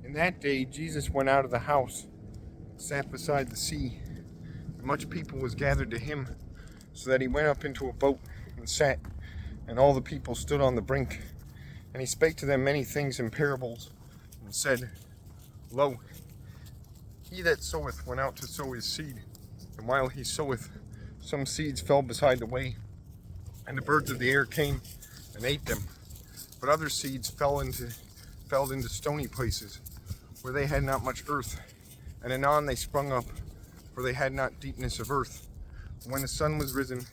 In that day Jesus went out of the house, sat beside the sea, and much people was gathered to him, so that he went up into a boat and sat, and all the people stood on the brink. And he spake to them many things in parables, and said, Lo, he that soweth went out to sow his seed, and while he soweth, some seeds fell beside the way, and the birds of the air came and ate them. But other seeds fell into stony places, where they had not much earth, and anon they sprung up, for they had not deepness of earth. When the sun was risen,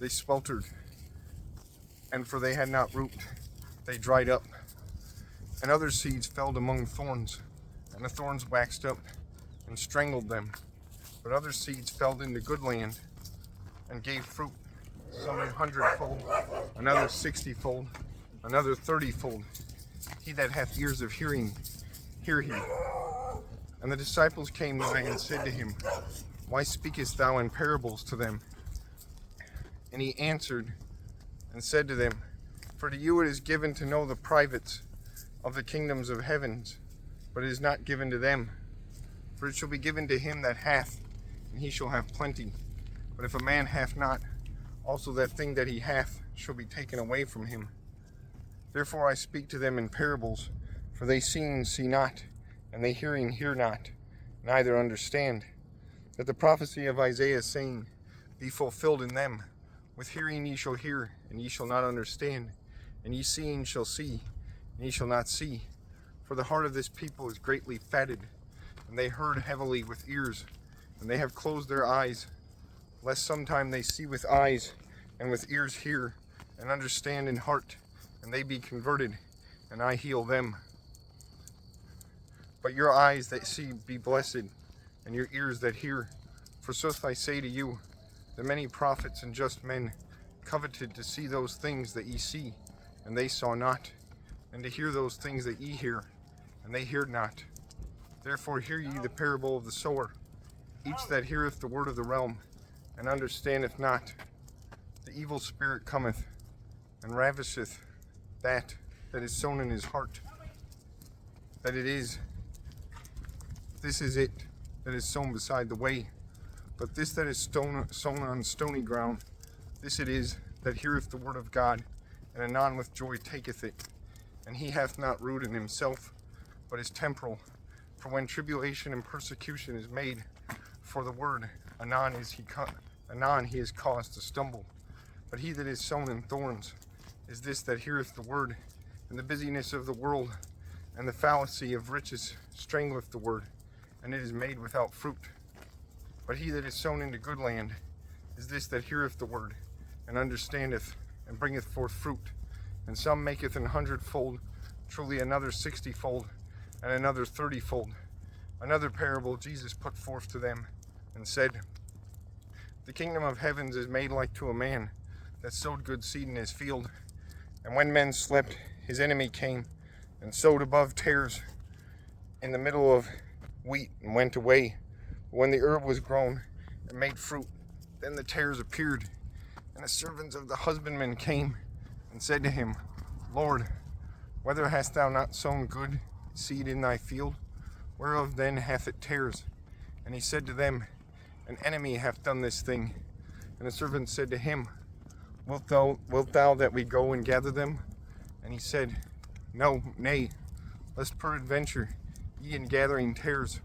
they sweltered, and for they had not root, they dried up. And other seeds fell among thorns, and the thorns waxed up and strangled them. But other seeds fell into good land, and gave fruit, some 100-fold, another 60-fold, another 30-fold. He that hath ears of hearing, hear he. And the disciples came nigh and said to him, Why speakest thou in parables to them? And he answered and said to them, For to you it is given to know the privates of the kingdoms of heavens, but it is not given to them. For it shall be given to him that hath, and he shall have plenty. But if a man hath not, also that thing that he hath shall be taken away from him. Therefore I speak to them in parables, for they seeing see not, and they hearing hear not, neither understand. That the prophecy of Isaiah saying, Be fulfilled in them. With hearing ye shall hear, and ye shall not understand, and ye seeing shall see, and ye shall not see. For the heart of this people is greatly fatted, and they heard heavily with ears, and they have closed their eyes, lest sometime they see with eyes, and with ears hear, and understand in heart, and they be converted, and I heal them. But your eyes that see be blessed, and your ears that hear. For sooth I say to you, that many prophets and just men coveted to see those things that ye see, and they saw not, and to hear those things that ye hear, and they heard not. Therefore hear ye the parable of the sower. Each that heareth the word of the realm, and understandeth not, the evil spirit cometh, and ravisheth that is sown in his heart. This is it that is sown beside the way. But this that is sown on stony ground, this it is that heareth the word of God, and anon with joy taketh it. And he hath not root in himself, but is temporal. For when tribulation and persecution is made for the word, anon he is caused to stumble. But he that is sown in thorns is this that heareth the word, and the busyness of the world and the fallacy of riches strangleth the word, and it is made without fruit. But he that is sown into good land is this that heareth the word, and understandeth, and bringeth forth fruit. And some maketh 100-fold, truly another 60-fold, and another 30-fold. Another parable Jesus put forth to them, and said, The kingdom of heavens is made like to a man that sowed good seed in his field. And when men slept, his enemy came, and sowed above tares in the middle of wheat, and went away. When the herb was grown and made fruit, then the tares appeared. And the servants of the husbandman came and said to him, Lord, whether hast thou not sown good seed in thy field? Whereof then hath it tares? And he said to them, An enemy hath done this thing. And the servants said to him, Wilt thou that we go and gather them? And he said, Nay, lest peradventure ye in gathering tares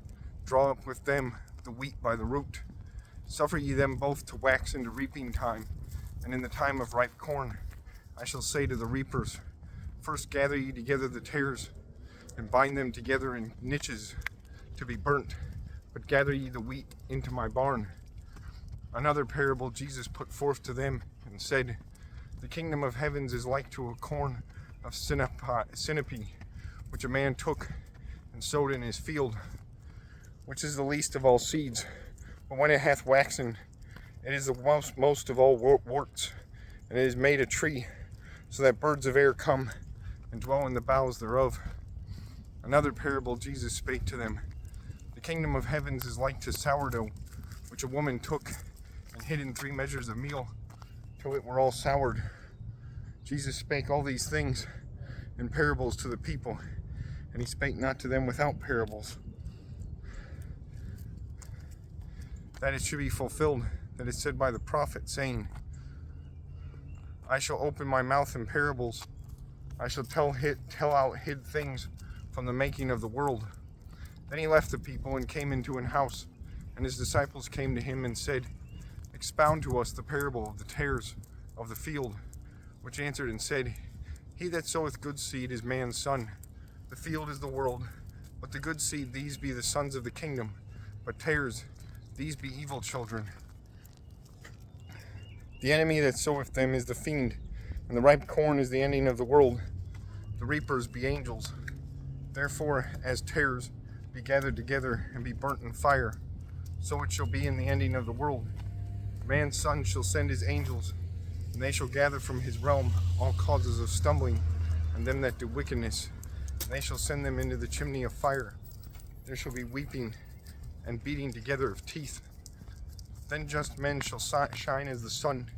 draw up with them the wheat by the root. Suffer ye them both to wax into reaping time, and in the time of ripe corn I shall say to the reapers, First gather ye together the tares, and bind them together in niches to be burnt, but gather ye the wheat into my barn. Another parable Jesus put forth to them, and said, The kingdom of heavens is like to a corn of sinape, which a man took and sowed in his field, which is the least of all seeds. But when it hath waxen, it is the most of all worts, and it is made a tree, so that birds of air come and dwell in the boughs thereof. Another parable Jesus spake to them. The kingdom of heavens is like to sourdough, which a woman took and hid in 3 measures of meal, till it were all soured. Jesus spake all these things in parables to the people, and he spake not to them without parables, that it should be fulfilled that is said by the prophet, saying, I shall open my mouth in parables, I shall tell out hid things from the making of the world. Then he left the people and came into an house, and his disciples came to him and said, Expound to us the parable of the tares of the field. Which answered and said, He that soweth good seed is man's son. The field is the world. But the good seed, these be the sons of the kingdom. But tares, these be evil children. The enemy that soweth them is the fiend, and the ripe corn is the ending of the world. The reapers be angels. Therefore, as tares be gathered together and be burnt in fire, so it shall be in the ending of the world. Man's son shall send his angels, and they shall gather from his realm all causes of stumbling, and them that do wickedness, and they shall send them into the chimney of fire. There shall be weeping and beating together of teeth. Then just men shall shine as the sun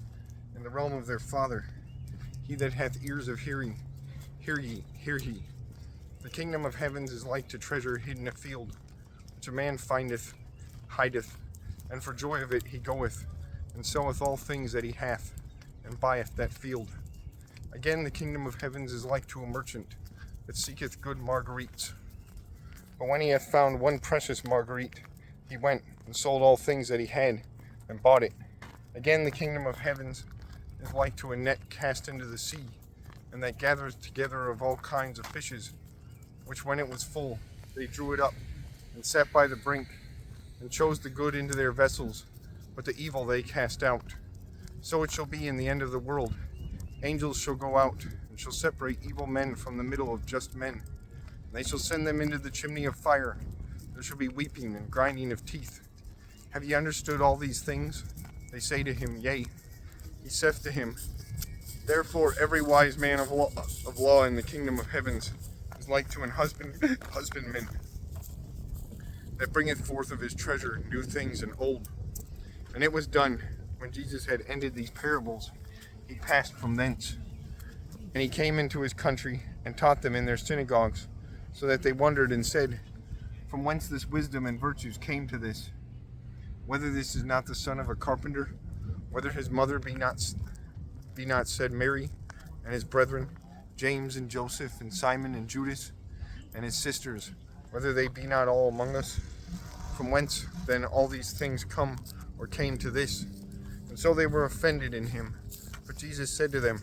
in the realm of their Father. He that hath ears of hearing, hear ye, hear ye. The kingdom of heavens is like to treasure hidden in a field, which a man findeth, hideth, and for joy of it he goeth, and soweth all things that he hath, and buyeth that field. Again, the kingdom of heavens is like to a merchant that seeketh good marguerites. But when he hath found one precious marguerite, he went and sold all things that he had, and bought it. Again, the kingdom of heavens is like to a net cast into the sea, and that gathereth together of all kinds of fishes, which when it was full, they drew it up, and sat by the brink, and chose the good into their vessels, but the evil they cast out. So it shall be in the end of the world. Angels shall go out, and shall separate evil men from the middle of just men. And they shall send them into the chimney of fire. There shall be weeping and grinding of teeth. Have ye understood all these things? They say to him, Yea. He saith to him, Therefore every wise man of law in the kingdom of heavens is like to an husbandman that bringeth forth of his treasure new things and old. And it was done, when Jesus had ended these parables, he passed from thence. And he came into his country, and taught them in their synagogues, so that they wondered and said, From whence this wisdom and virtues came to this? Whether this is not the son of a carpenter, whether his mother be not said Mary, and his brethren, James and Joseph, and Simon and Judas, and his sisters, whether they be not all among us? From whence then all these things come, or came to this? And so they were offended in him. But Jesus said to them,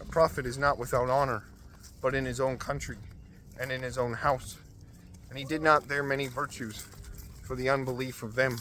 A prophet is not without honor, but in his own country, and in his own house. And he did not there many virtues, for the unbelief of them.